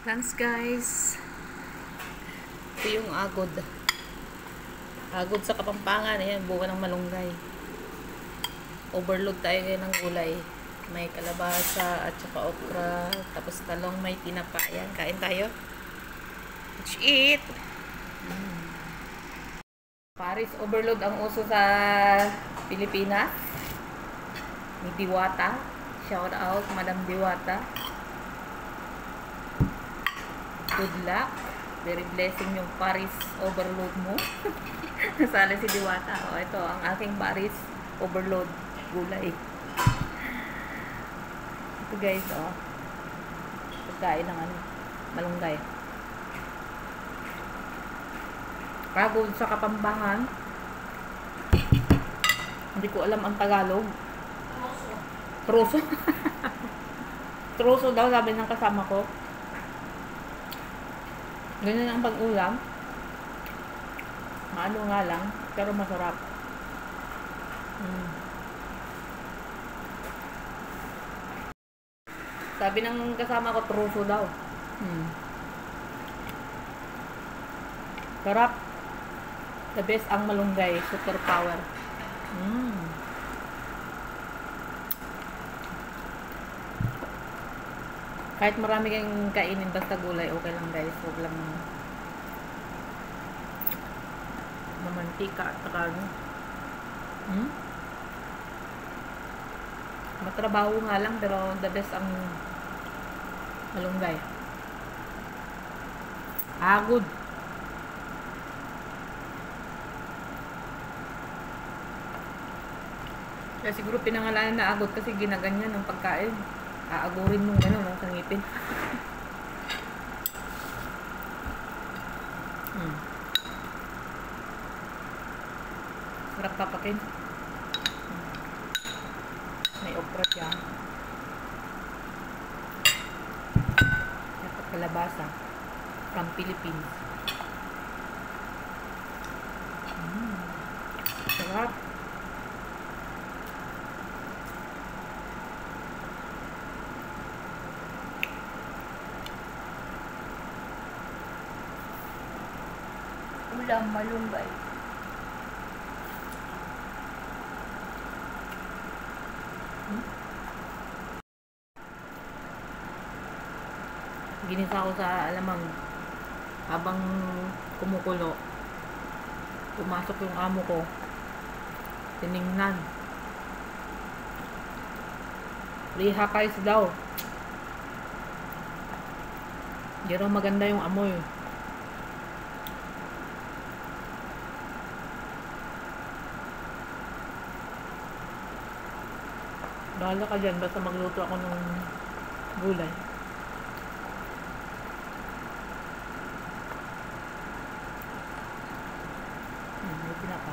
Thanks guys. Ito yung agod. Agod sa Kapampangan. Ayan, bunga ng malunggay. Overload tayo ngayon ng gulay. May kalabasa at saka okra. Tapos talong, may tinapa. Ayan, kain tayo. Let's eat! Paris overload ang uso sa Pilipinas. Ni Diwata. Shout out, Madam Diwata. Good luck. Very blessing yung Paris overload mo. Nasali si Diwata. O, ito ang aking Paris overload gulay. Ito guys, pagkain ng malunggay. Pagod sa Kapampangan. Hindi ko alam ang Tagalog. Troso. Troso daw, sabi ng kasama ko. Ganyan ang pag-ulam. Maano nga lang, pero masarap. Sabi ng kasama ko, troso daw. Sarap. The best ang malunggay. Super power. Kahit marami kang kainin, basta gulay, okay lang guys. Huwag lang mamantika at saka matrabaho nga lang, pero the best ang malunggay. Agod. Kaya siguro pinangalanan na agod kasi ginaganyan ng pagkain. Aagurin mong gano'n, sa ngipin. Sarap papakin. May okra siya. At kalabasa. From Philippines. Sarap. Ulam malunggay. Ginisa ko sa alamang habang kumukulo. Pumasok yung amo ko. Tiningnan. Rihakais daw. Hindi raw maganda yung amoy. Bahala ka dyan, basta magluto ako ng gulay. May pinapa.